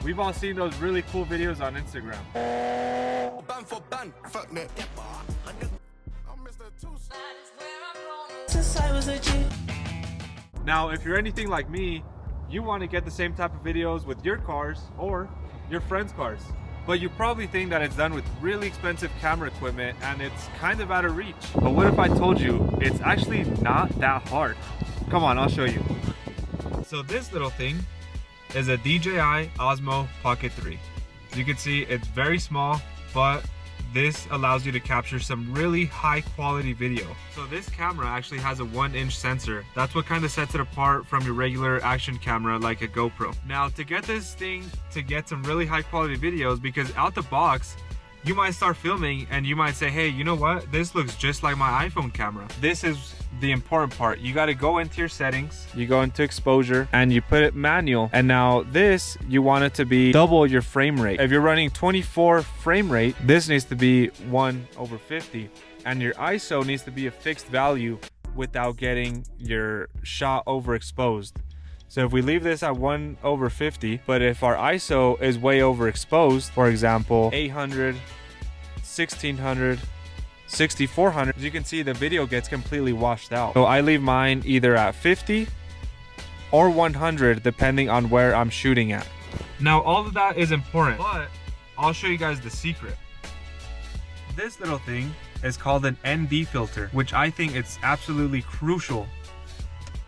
We've all seen those really cool videos on Instagram. Band for band, fuck that. Since I was a G. Now, if you're anything like me, you want to get the same type of videos with your cars or your friends' cars. But you probably think that it's done with really expensive camera equipment and it's kind of out of reach. But what if I told you it's actually not that hard? Come on, I'll show you. So this little thing is a DJI Osmo Pocket 3. As you can see, it's very small, but this allows you to capture some really high quality video. So this camera actually has a 1-inch sensor. That's what kind of sets it apart from your regular action camera like a GoPro. Now to get this thing to get some really high quality videos, because out the box, you might start filming and you might say, hey, you know what? This looks just like my iPhone camera. This is the important part. You got to go into your settings, you go into exposure and you put it manual. And now this, you want it to be double your frame rate. If you're running 24 frame rate, this needs to be 1/50. And your ISO needs to be a fixed value without getting your shot overexposed. So if we leave this at 1/50, but if our ISO is way overexposed, for example, 800, 1600, 6400, as you can see, the video gets completely washed out. So I leave mine either at 50 or 100, depending on where I'm shooting at. Now, all of that is important, but I'll show you guys the secret. This little thing is called an ND filter, which I think it's absolutely crucial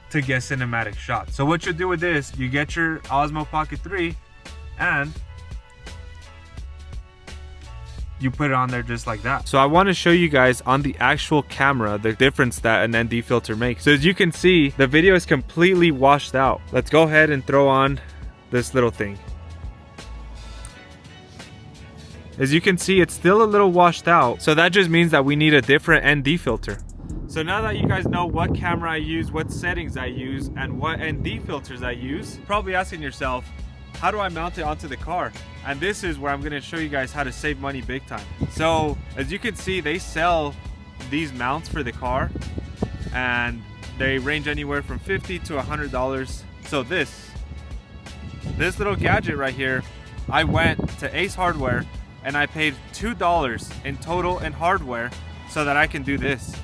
to get cinematic shots. So what you do with this, you get your Osmo Pocket 3 and you put it on there just like that. So I want to show you guys on the actual camera the difference that an ND filter makes. So as you can see, the video is completely washed out. Let's go ahead and throw on this little thing. As you can see, it's still a little washed out. So that just means that we need a different ND filter. So now that you guys know what camera I use, what settings I use, and what ND filters I use, you're probably asking yourself, how do I mount it onto the car? And this is where I'm gonna show you guys how to save money big time. So as you can see, they sell these mounts for the car and they range anywhere from $50 to $100. So this little gadget right here, I went to Ace Hardware and I paid $2 in total in hardware so that I can do this.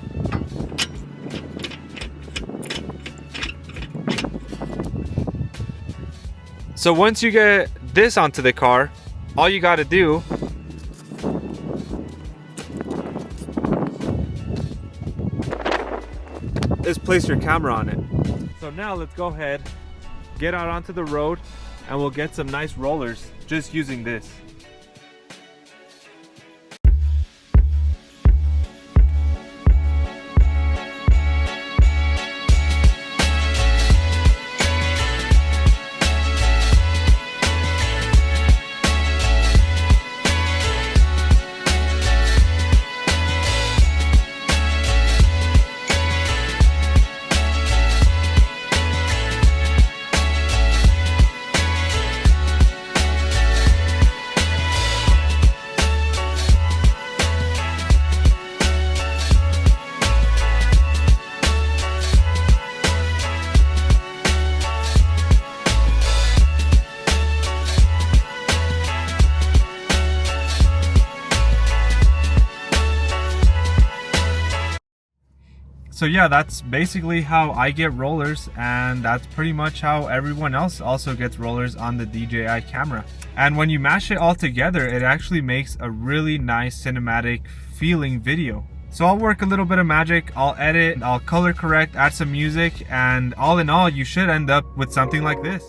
So once you get this onto the car, all you got to do is place your camera on it. So now let's go ahead, get out onto the road, and we'll get some nice rollers just using this. So yeah, that's basically how I get rollers, and that's pretty much how everyone else also gets rollers on the DJI camera. And when you mash it all together, it actually makes a really nice cinematic feeling video. So I'll work a little bit of magic, I'll edit, I'll color correct, add some music, and all in all, you should end up with something like this.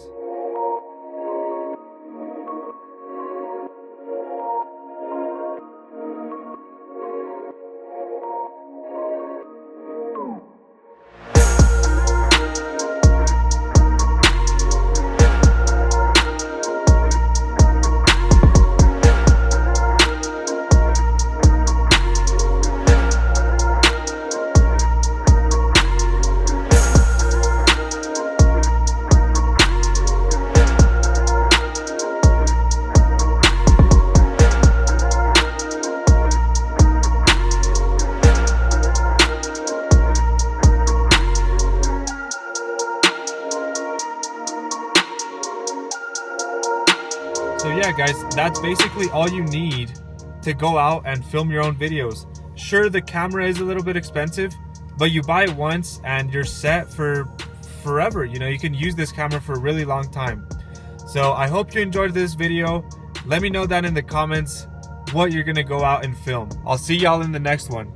So yeah, guys, that's basically all you need to go out and film your own videos. Sure, the camera is a little bit expensive, but you buy it once and you're set for forever. You know, you can use this camera for a really long time. So I hope you enjoyed this video. Let me know down in the comments what you're gonna go out and film. I'll see y'all in the next one.